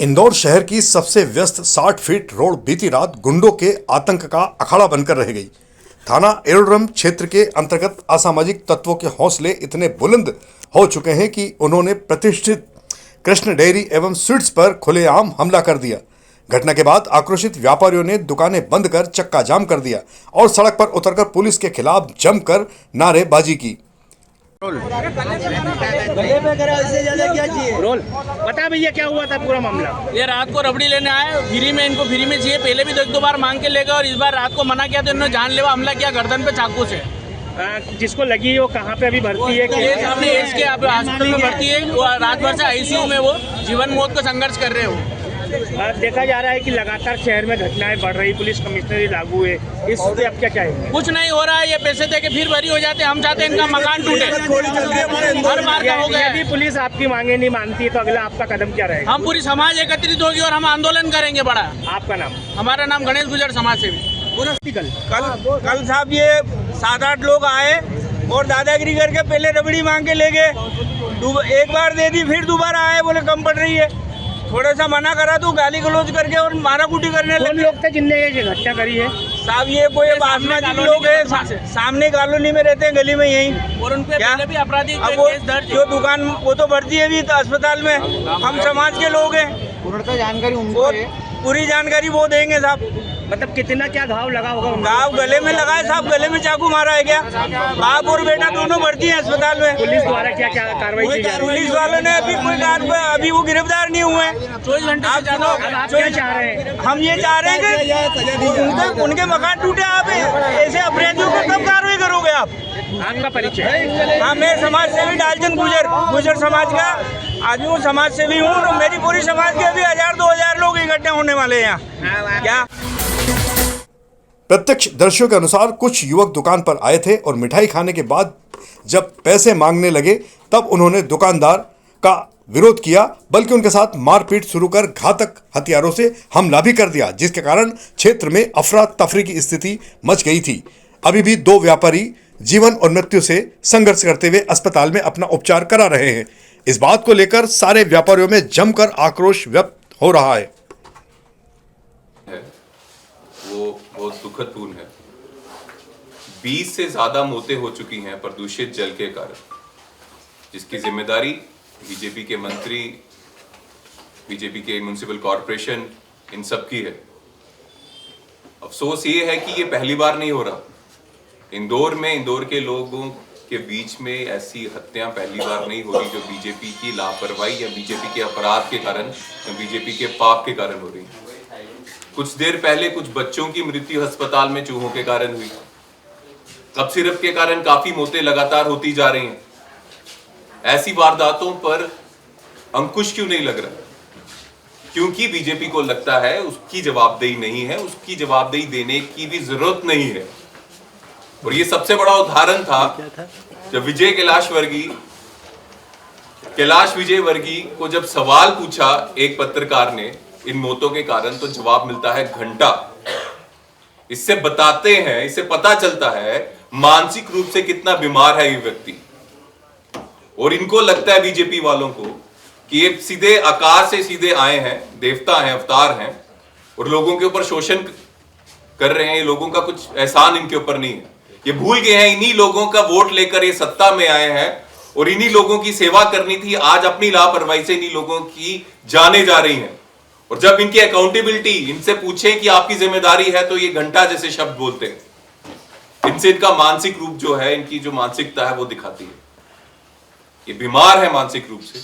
इंदौर शहर की सबसे व्यस्त 60 फीट रोड बीती रात गुंडों के आतंक का अखाड़ा बनकर रह गई। थाना एरोड्रम क्षेत्र के अंतर्गत असामाजिक तत्वों के हौसले इतने बुलंद हो चुके हैं कि उन्होंने प्रतिष्ठित कृष्ण डेयरी एवं स्वीट्स पर खुलेआम हमला कर दिया। घटना के बाद आक्रोशित व्यापारियों ने दुकानें बंद कर चक्का जाम कर दिया और सड़क पर उतरकर पुलिस के खिलाफ जमकर नारेबाजी की। रोल बता भैया क्या हुआ था पूरा मामला। ये रात को रबड़ी लेने आए, इनको फ्री में चाहिए। पहले भी तो एक दो बार मांग के ले गए और इस बार रात को मना किया तो इन्होंने जानलेवा हमला किया गर्दन पे चाकू से। जिसको लगी है वो कहाँ पे अभी भर्ती है? अपने एज के हॉस्पिटल में भर्ती है। वो रात भर से आईसीयू में वो जीवन मौत का संघर्ष कर रहे हो। देखा जा रहा है कि लगातार शहर में घटनाएं बढ़ रही, पुलिस कमिश्नरी लागू है, इस पे अब क्या चाहेंगे? कुछ नहीं हो रहा है, ये पैसे दे के फिर भरी हो जाते हैं। हम चाहते हैं इनका मकान टूटे। हर बार का हो गया। यदि पुलिस आपकी मांगे नहीं मानती तो अगला आपका कदम क्या रहेगा? हम पूरी समाज एकत्रित होगी और हम आंदोलन करेंगे बड़ा। आपका नाम? हमारा नाम गणेश गुजर, समाज सेवी। कल साहब ये 7-8 लोग आए और दादागिरी करके पहले रबड़ी मांग के ले गए। एक बार दे दी, फिर दोबारा आए, बोले कम पड़ रही है। थोड़ा सा मना करा तो गाली गलौज करके और माराकुटी करने लगे। लोग थे जिनने ये घटना करी है? साहब ये कोई बासमती लोग है, सामने कॉलोनी में रहते हैं, गली में यहीं। और उनपे पहले भी आपराधिक केस दर्ज है। जो दुकान वो तो भर्ती है भी तो अस्पताल में। हम समाज के लोग हैं, पूरी जानकारी वो देंगे साहब। मतलब कितना क्या घाव लगा होगा? घाव गले में लगा है साहब, गले में चाकू मारा है क्या? बाप और बेटा दोनों भर्ती हैं अस्पताल में। पुलिस द्वारा क्या क्या कार्रवाई की जा रही है? पुलिस वालों ने अभी कोई कार्रवाई, अभी वो गिरफ्तार नहीं हुए। 24 घंटे आप क्या चाह रहे हैं? हम ये चाह रहे हैं कि उनके मकान टूटे। आप ऐसे अपराधियों को कब कार्रवाई करोगे आप? आपका परिचय? हाँ, मैं समाज सेवी डालचंद गुजर समाज का आदमी हूँ, समाज सेवी हूँ। और मेरी पूरी समाज के अभी 1000-2000 लोग इकट्ठे होने वाले हैं यहाँ। क्या प्रत्यक्षदर्शियों के अनुसार कुछ युवक दुकान पर आए थे और मिठाई खाने के बाद जब पैसे मांगने लगे तब उन्होंने दुकानदार का विरोध किया, बल्कि उनके साथ मारपीट शुरू कर घातक हथियारों से हमला भी कर दिया, जिसके कारण क्षेत्र में अफरा तफरी की स्थिति मच गई थी। अभी भी 2 व्यापारी जीवन और मृत्यु से संघर्ष करते हुए अस्पताल में अपना उपचार करा रहे हैं। इस बात को लेकर सारे व्यापारियों में जमकर आक्रोश व्यक्त हो रहा है। वो बहुत दुखदपूर्ण है। 20 से ज्यादा मौतें हो चुकी हैं प्रदूषित जल के कारण, जिसकी जिम्मेदारी बीजेपी के मंत्री, बीजेपी के म्युनिसिपल कॉरपोरेशन, इन सब की है। अफसोस ये है कि ये पहली बार नहीं हो रहा। इंदौर के लोगों के बीच में ऐसी हत्या पहली बार नहीं हो रही जो बीजेपी की लापरवाही या बीजेपी के अपराध के कारण या बीजेपी के पाप के कारण हो रही है। कुछ देर पहले कुछ बच्चों की मृत्यु अस्पताल में चूहों के कारण हुई। कफ सिरप के कारण काफी मौतें लगातार होती जा रही हैं। ऐसी वारदातों पर अंकुश क्यों नहीं लग रहा? क्योंकि बीजेपी को लगता है उसकी जवाबदेही नहीं है, उसकी जवाबदेही देने की भी जरूरत नहीं है। और ये सबसे बड़ा उदाहरण था जब कैलाश विजय वर्गीय को जब सवाल पूछा एक पत्रकार ने इन मौतों के कारण, तो जवाब मिलता है घंटा। इससे पता चलता है मानसिक रूप से कितना बीमार है ये व्यक्ति। और इनको लगता है बीजेपी वालों को कि ये सीधे आकाश से सीधे आए हैं, देवता हैं, अवतार हैं और लोगों के ऊपर शोषण कर रहे हैं। ये लोगों का कुछ एहसान इनके ऊपर नहीं है। ये भूल गए हैं इन्हीं लोगों का वोट लेकर ये सत्ता में आए हैं और इन्हीं लोगों की सेवा करनी थी। आज अपनी लापरवाही से इन्हीं लोगों की जाने जा रही हैं। और जब इनकी अकाउंटेबिलिटी इनसे पूछे कि आपकी जिम्मेदारी है, तो ये घंटा जैसे शब्द बोलते हैं। इनसे इनका मानसिक रूप जो है, इनकी जो मानसिकता है वो दिखाती है। ये बीमार है मानसिक रूप से।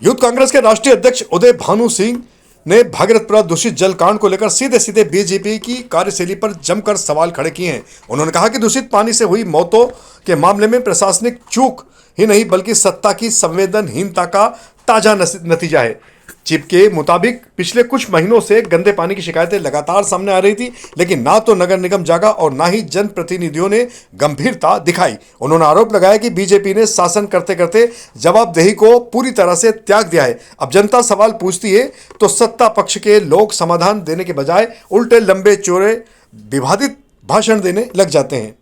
यूथ कांग्रेस के राष्ट्रीय अध्यक्ष उदय भानु सिंह ने भागीरथपुरा दूषित जल कांड को लेकर सीधे बीजेपी की कार्यशैली पर जमकर सवाल खड़े किए हैं। उन्होंने कहा कि दूषित पानी से हुई मौतों के मामले में प्रशासनिक चूक ही नहीं बल्कि सत्ता की संवेदनहीनता का ताजा नतीजा है। चिप के मुताबिक पिछले कुछ महीनों से गंदे पानी की शिकायतें लगातार सामने आ रही थी, लेकिन ना तो नगर निगम जागा और ना ही जनप्रतिनिधियों ने गंभीरता दिखाई। उन्होंने आरोप लगाया कि बीजेपी ने शासन करते करते जवाबदेही को पूरी तरह से त्याग दिया है। अब जनता सवाल पूछती है तो सत्ता पक्ष के लोग समाधान देने के बजाय उल्टे लंबे चौड़े विवादित भाषण देने लग जाते हैं।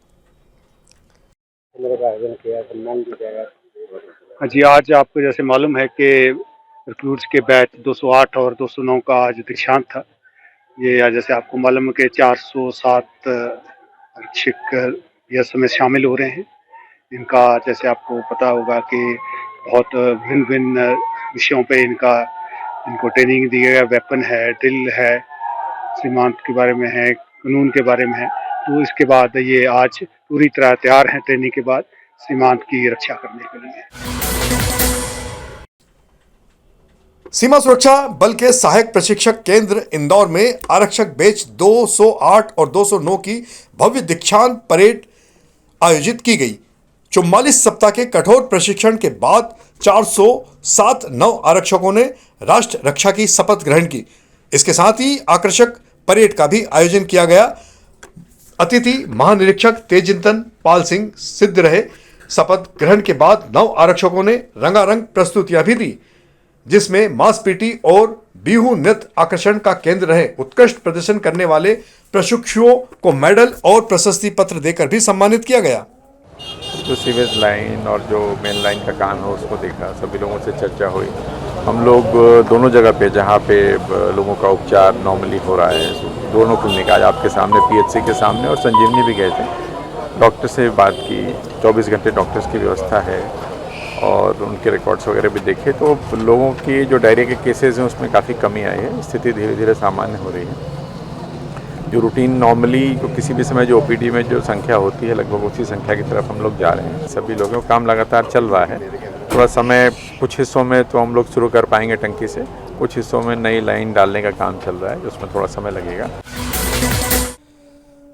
हाँ जी, आज आपको जैसे मालूम है कि रिक्रूट्स के बैच 208 और 209 का आज दीक्षांत था। ये आज जैसे आपको मालूम है कि 407 आरक्षक यह समय शामिल हो रहे हैं। इनका जैसे आपको पता होगा कि बहुत भिन्न भिन्न विषयों पे इनको ट्रेनिंग दी गई है। वेपन है, ड्रिल है, सीमांत के बारे में है, कानून के बारे में है। तो इसके बाद ये आज पूरी तरह तैयार हैं ट्रेनिंग के बाद सीमांत की रक्षा करने के लिए। सीमा सुरक्षा बल के सहायक प्रशिक्षक केंद्र इंदौर में आरक्षक बैच 208 और 209 की भव्य दीक्षांत परेड आयोजित की गई। 44 सप्ताह के कठोर प्रशिक्षण के बाद 407 नव आरक्षकों ने राष्ट्र रक्षा की शपथ ग्रहण की। इसके साथ ही आकर्षक परेड का भी आयोजन किया गया। अतिथि महानिरीक्षक तेजिंतन पाल सिंह सिद्ध रहे। शपथ ग्रहण के बाद नव आरक्षकों ने रंगारंग प्रस्तुतियां भी दी, जिसमें मांस पीटी और बिहू नृत्य आकर्षण का केंद्र रहे। उत्कृष्ट प्रदर्शन करने वाले प्रशिक्षुओं को मेडल और प्रशस्ति पत्र देकर भी सम्मानित किया गया। जो सीवेज लाइन और जो मेन लाइन का काम है उसको देखा, सभी लोगों से चर्चा हुई। हम लोग दोनों जगह पे जहाँ पे लोगों का उपचार नॉर्मली हो रहा है, दोनों क्लिनिक आज आपके सामने पीएचसी के सामने और संजीवनी भी गए थे, डॉक्टर से बात की। 24 घंटे डॉक्टर्स की व्यवस्था है और उनके रिकॉर्ड्स वगैरह भी देखे तो लोगों की जो डायरिया के केसेस हैं उसमें काफ़ी कमी आई है। स्थिति धीरे धीरे सामान्य हो रही है। जो रूटीन नॉर्मली किसी भी समय जो ओपीडी में जो संख्या होती है लगभग उसी संख्या की तरफ हम लोग जा रहे हैं। सभी लोगों का काम लगातार चल रहा है। थोड़ा समय कुछ हिस्सों में तो हम लोग शुरू कर पाएंगे टंकी से, कुछ हिस्सों में नई लाइन डालने का काम चल रहा है, उसमें थोड़ा समय लगेगा।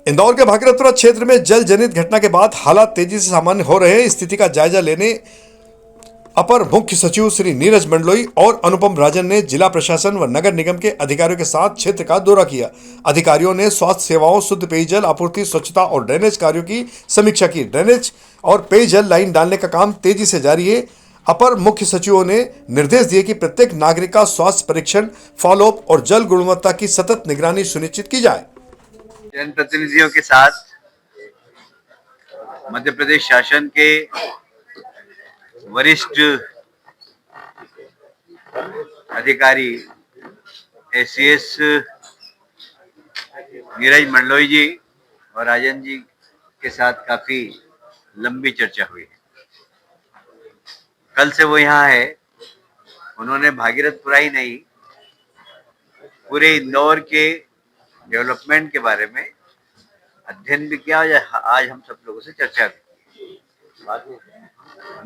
इंदौर के भागीरथपुरा क्षेत्र में जल जनित घटना के बाद हालात तेजी से सामान्य हो रहे हैं। स्थिति का जायजा लेने अपर मुख्य सचिव श्री नीरज मंडलोई और अनुपम राजन ने जिला प्रशासन व नगर निगम के अधिकारियों के साथ क्षेत्र का दौरा किया। अधिकारियों ने स्वास्थ्य सेवाओं, शुद्ध पेयजल आपूर्ति, स्वच्छता और ड्रेनेज कार्यों की समीक्षा की। ड्रेनेज और पेयजल लाइन डालने का काम तेजी से जारी है। अपर मुख्य सचिवों ने निर्देश दिए कि प्रत्येक नागरिक का स्वास्थ्य परीक्षण, फॉलोअप और जल गुणवत्ता की सतत निगरानी सुनिश्चित की जाए। जनप्रतिनिधियों के साथ मध्य प्रदेश शासन के वरिष्ठ अधिकारी एसीएस नीरज मंडलोई जी और राजन जी के साथ काफी लंबी चर्चा हुई है। कल से वो यहाँ है। उन्होंने भागीरथपुरा ही नहीं, पूरे इंदौर के डेवलपमेंट के बारे में अध्ययन भी किया। आज हम सब लोगों से चर्चा भी।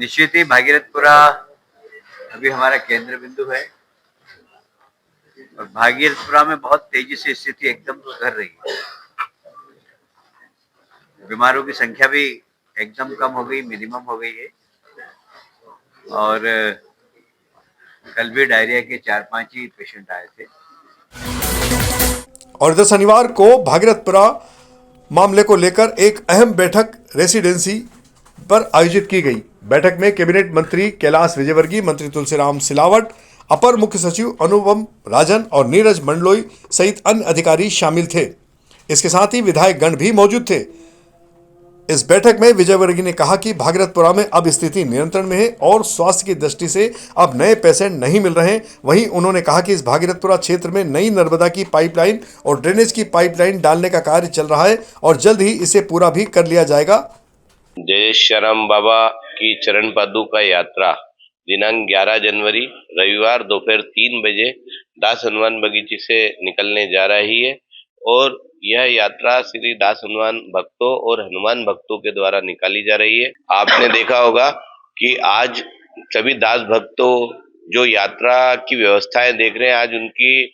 निश्चित ही भागीरथपुरा अभी हमारा केंद्र बिंदु है और भागीरथपुरा में बहुत तेजी से स्थिति एकदम सुधर रही है। बीमारों की संख्या भी एकदम कम हो गई, मिनिमम हो गई है। और कल भी डायरिया के 4-5 ही पेशेंट आए थे। और इधर शनिवार को भागीरथपुरा मामले को लेकर एक अहम बैठक रेसिडेंसी पर आयोजित की गई। बैठक में कैबिनेट मंत्री कैलाश विजयवर्गीय, मंत्री तुलसीराम सिलावट, अपर मुख्य सचिव अनुपम राजन और नीरज मंडलोई सहित अन्य अधिकारी शामिल थे। इसके साथ ही विधायक गण भी मौजूद थे। इस बैठक में विजयवर्गीय ने कहा कि भागीरथपुरा में अब स्थिति नियंत्रण में है और स्वास्थ्य की दृष्टि से अब नए पेशेंट नहीं मिल रहे हैं। वहीं उन्होंने कहा कि इस भागीरथपुरा क्षेत्र में नई नर्मदा की पाइपलाइन और ड्रेनेज की पाइपलाइन डालने का कार्य चल रहा है और जल्द ही इसे पूरा भी कर लिया जाएगा। जय श्याराम बाबा की चरण पादुका यात्रा दिनांक 11 जनवरी रविवार दोपहर 3 बजे दास हनुमान बगीचे से निकलने जा रही है और यह यात्रा श्री दास हनुमान भक्तों और हनुमान भक्तों के द्वारा निकाली जा रही है। आपने देखा होगा कि आज सभी दास भक्तों जो यात्रा की व्यवस्थाएं देख रहे हैं, आज उनकी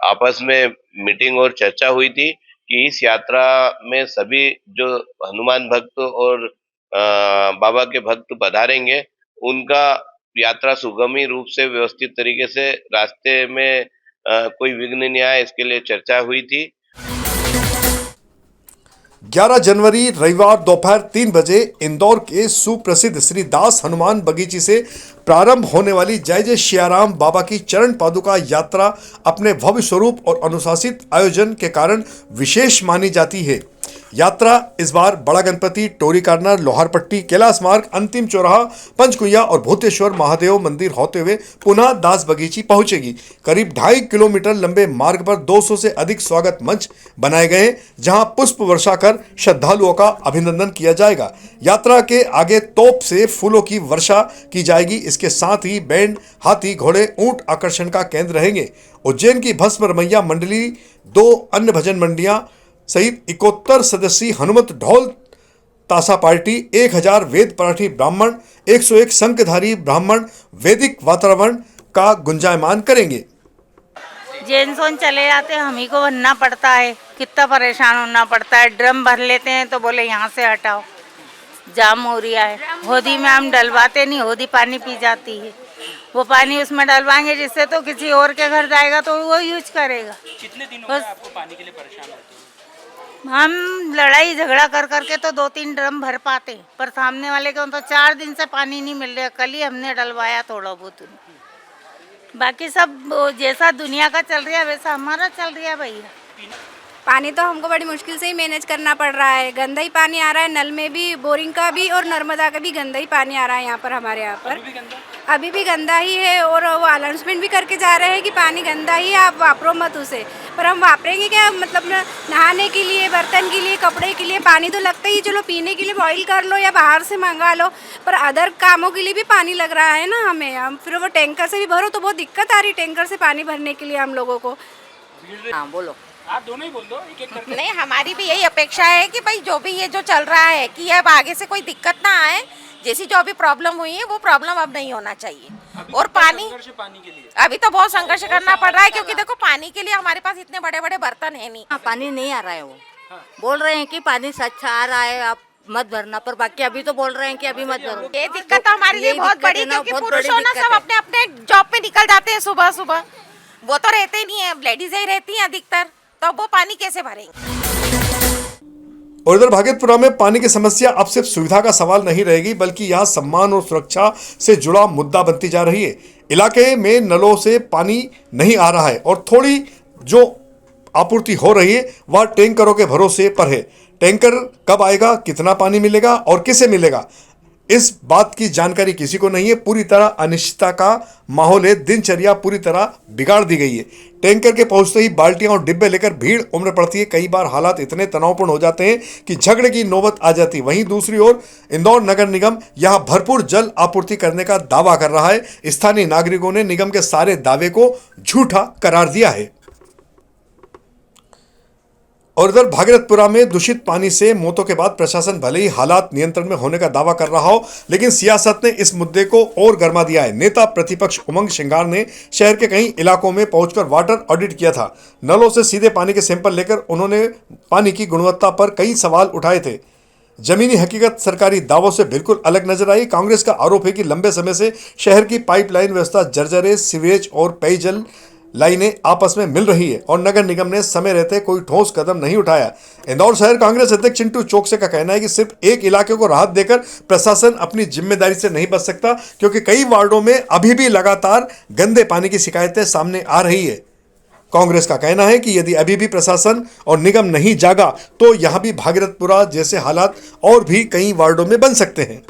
आपस में मीटिंग और चर्चा हुई थी कि इस यात्रा में सभी जो हनुमान भक्त और बाबा के भक्त पधारेंगे, उनका यात्रा सुगमी रूप से व्यवस्थित तरीके से रास्ते में कोई विघ्न नहीं आए, इसके लिए चर्चा हुई थी। 11 जनवरी रविवार दोपहर 3 बजे इंदौर के सुप्रसिद्ध श्री दास हनुमान बगीचे से प्रारंभ होने वाली जय जय श्याराम बाबा की चरण पादुका यात्रा अपने भव्य स्वरूप और अनुशासित आयोजन के कारण विशेष मानी जाती है। यात्रा इस बार बड़ा गणपति, टोरी कार्नर, लोहारपट्टी, कैलाश मार्ग, अंतिम चौराहा, पंचकुइया और भूतेश्वर महादेव मंदिर होते हुए पुनः दास बगीची पहुंचेगी। करीब 2.5 किलोमीटर लंबे मार्ग पर 200 से अधिक स्वागत मंच बनाए गए हैं, जहां पुष्प वर्षा कर श्रद्धालुओं का अभिनंदन किया जाएगा। यात्रा के आगे तोप से फूलों की वर्षा की जाएगी। इसके साथ ही बैंड, हाथी, घोड़े, ऊंट आकर्षण का केंद्र रहेंगे। उज्जैन की भस्म रमैया मंडली, 2 अन्य भजन मंडियां सहित 71 सदस्यीय हनुमत ढोल ताशा पार्टी, 1000 वेद पाठी ब्राह्मण, 101 शंखधारी ब्राह्मण वैदिक वातावरण का गुंजायमान करेंगे। जेनसोन चले जाते हैं, हम ही को बनना पड़ता है, कितना परेशान होना पड़ता है। ड्रम भर लेते हैं तो बोले यहाँ से हटाओ, जाम हो रहा है। होदी में हम डलवाते नहीं, होदी पानी पी जाती है। वो पानी उसमें डलवाएंगे जिससे तो किसी और के घर जाएगा तो वो यूज करेगा। कितने दिन हो गए आपको पानी के लिए परेशान होते हैं? हम लड़ाई झगड़ा कर करके तो 2-3 ड्रम भर पाते, पर सामने वाले को तो 4 दिन से पानी नहीं मिल रहा। कल ही हमने डलवाया थोड़ा बहुत, बाकी सब जैसा दुनिया का चल रहा है वैसा हमारा चल रहा है भैया। पानी तो हमको बड़ी मुश्किल से ही मैनेज करना पड़ रहा है। गंदा ही पानी आ रहा है, नल में भी, बोरिंग का भी और नर्मदा का भी गंदा ही पानी आ रहा है यहाँ पर, हमारे यहाँ पर अभी भी गंदा ही है। और वो अनाउंसमेंट भी करके जा रहे हैं कि पानी गंदा ही है, आप वापरो मत उसे। पर हम वापरेंगे क्या? मतलब नहाने के लिए, बर्तन के लिए, कपड़े के लिए पानी तो लगता ही। चलो पीने के लिए बॉईल कर लो या बाहर से मंगा लो, पर अदर कामों के लिए भी पानी लग रहा है ना हमें। हम फिर वो टैंकर से भी भरो तो बहुत दिक्कत आ रही टैंकर से पानी भरने के लिए हम लोगों को। हाँ बोलो, आप दोनों ही बोल दो, एक एक करके। नहीं, हमारी भी यही अपेक्षा है कि भाई जो भी ये जो चल रहा है कि अब आगे से कोई दिक्कत ना आए। जैसी जो अभी प्रॉब्लम हुई है वो प्रॉब्लम अब नहीं होना चाहिए। और पानी के लिए अभी तो बहुत संघर्ष करना पड़ रहा है, क्योंकि देखो पानी के लिए हमारे पास इतने बड़े बड़े बर्तन है नहीं। पानी नहीं आ रहा है। वो बोल रहे हैं कि पानी सच आ रहा है, आप मत भरना, पर बाकी अभी तो बोल रहे हैं कि अभी मत भरो। ये दिक्कत तो हमारे लिए बहुत बड़ी, क्योंकि पुरुषों ना सब अपने अपने जॉब पे निकल जाते हैं सुबह सुबह, वो तो रहते ही नहीं है, लेडीज ही रहती है अधिकतर, तो वो पानी कैसे भरेंगे। और इधर भागलपुरा में पानी की समस्या अब सिर्फ सुविधा का सवाल नहीं रहेगी, बल्कि यहाँ सम्मान और सुरक्षा से जुड़ा मुद्दा बनती जा रही है। इलाके में नलों से पानी नहीं आ रहा है और थोड़ी जो आपूर्ति हो रही है वह टैंकरों के भरोसे पर है। टैंकर कब आएगा, कितना पानी मिलेगा और किसे मिलेगा, इस बात की जानकारी किसी को नहीं है। पूरी तरह अनिश्चितता का माहौल है। दिनचर्या पूरी तरह बिगाड़ दी गई है। टैंकर के पहुंचते ही बाल्टियां और डिब्बे लेकर भीड़ उमड़ पड़ती है। कई बार हालात इतने तनावपूर्ण हो जाते हैं कि झगड़े की नौबत आ जाती है। वहीं दूसरी ओर इंदौर नगर निगम यहां भरपूर जल आपूर्ति करने का दावा कर रहा है। स्थानीय नागरिकों ने निगम के सारे दावे को झूठा करार दिया है। और इधर भागीरथपुरा में दूषित पानी से मौतों के बाद प्रशासन भले ही हालात नियंत्रण में होने का दावा कर रहा हो, लेकिन सियासत ने इस मुद्दे को और गर्मा दिया है। नेता प्रतिपक्ष उमंग सिंगार ने शहर के कई इलाकों में पहुंचकर वाटर ऑडिट किया था। नलों से सीधे पानी के सैंपल लेकर उन्होंने पानी की गुणवत्ता पर कई सवाल उठाए थे। जमीनी हकीकत सरकारी दावों से बिल्कुल अलग नजर आई। कांग्रेस का आरोप है कि लंबे समय से शहर की पाइपलाइन व्यवस्था जर्जर है। सीवरेज और पेयजल लाइनें आपस में मिल रही है और नगर निगम ने समय रहते कोई ठोस कदम नहीं उठाया। इंदौर शहर कांग्रेस अध्यक्ष चिंटू चौकसे का कहना है कि सिर्फ एक इलाके को राहत देकर प्रशासन अपनी जिम्मेदारी से नहीं बच सकता, क्योंकि कई वार्डों में अभी भी लगातार गंदे पानी की शिकायतें सामने आ रही है। कांग्रेस का कहना है कि यदि अभी भी प्रशासन और निगम नहीं जागा तो यहां भी भागीरथपुरा जैसे हालात और भी कई वार्डों में बन सकते हैं।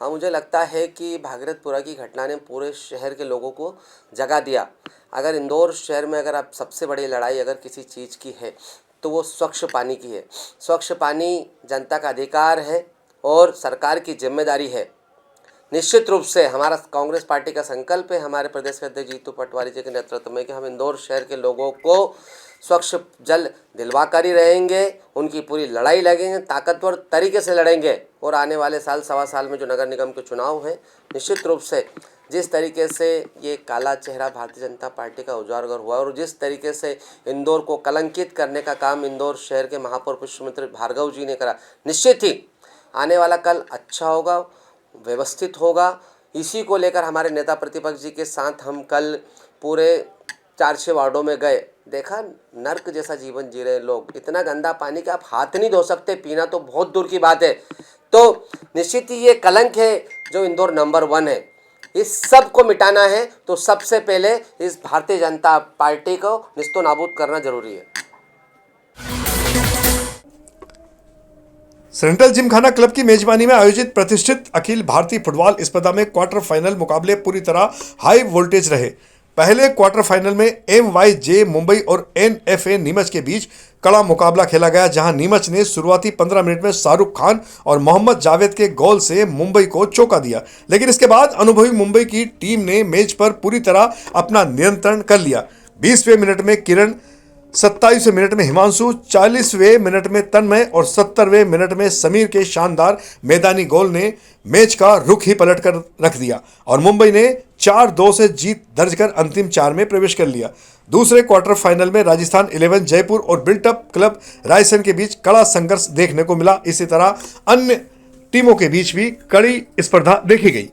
हाँ, मुझे लगता है कि भागीरथपुरा की घटना ने पूरे शहर के लोगों को जगा दिया। अगर इंदौर शहर में अगर आप सबसे बड़ी लड़ाई अगर किसी चीज़ की है तो वो स्वच्छ पानी की है। स्वच्छ पानी जनता का अधिकार है और सरकार की जिम्मेदारी है। निश्चित रूप से हमारा कांग्रेस पार्टी का संकल्प है, हमारे प्रदेश के अध्यक्ष जीतू पटवारी जी के नेतृत्व में, कि हम इंदौर शहर के लोगों को स्वच्छ जल दिलवा कर ही रहेंगे। उनकी पूरी लड़ाई लगेंगे, ताकतवर तरीके से लड़ेंगे। और आने वाले साल, सवा साल में जो नगर निगम के चुनाव हैं, निश्चित रूप से जिस तरीके से ये काला चेहरा भारतीय जनता पार्टी का उजागर हुआ और जिस तरीके से इंदौर को कलंकित करने का काम इंदौर शहर के महापौर पुष्पमित्र भार्गव जी ने करा, निश्चित ही आने वाला कल अच्छा होगा, व्यवस्थित होगा। इसी को लेकर हमारे नेता प्रतिपक्ष जी के साथ हम कल पूरे 4-6 वार्डों में गए, देखा नर्क जैसा जीवन जी रहे लोग। इतना गंदा पानी कि आप हाथ नहीं धो सकते, पीना तो बहुत दूर की बात है। तो निश्चित ही ये कलंक है जो इंदौर नंबर 1 है। इस सब को मिटाना है तो सबसे पहले इस भारतीय जनता पार्टी को निस्तो नाबूद करना जरूरी है। सेंट्रल जिमखाना क्लब की मेजबानी में आयोजित प्रतिष्ठित अखिल भारतीय फुटबॉल स्पर्धा में क्वार्टर फाइनल मुकाबले पूरी तरह हाई वोल्टेज रहे। पहले क्वार्टर फाइनल में MYJ मुंबई और NFA नीमच के बीच कड़ा मुकाबला खेला गया, जहां नीमच ने शुरुआती 15 मिनट में शाहरुख खान और मोहम्मद जावेद के गोल से मुंबई को चौंका दिया, लेकिन इसके बाद अनुभवी मुंबई की टीम ने मैच पर पूरी तरह अपना नियंत्रण कर लिया। 20वें मिनट में किरण, 27वें मिनट में हिमांशु, 40वें मिनट में तन्मय और 70वें मिनट में समीर के शानदार मैदानी गोल ने मैच का रुख ही पलट कर रख दिया और मुंबई ने 4-2 से जीत दर्ज कर अंतिम 4 में प्रवेश कर लिया। दूसरे क्वार्टर फाइनल में राजस्थान 11 जयपुर और बिल्टअप क्लब रायसेन के बीच कड़ा संघर्ष देखने को मिला। इसी तरह अन्य टीमों के बीच भी कड़ी स्पर्धा देखी गई।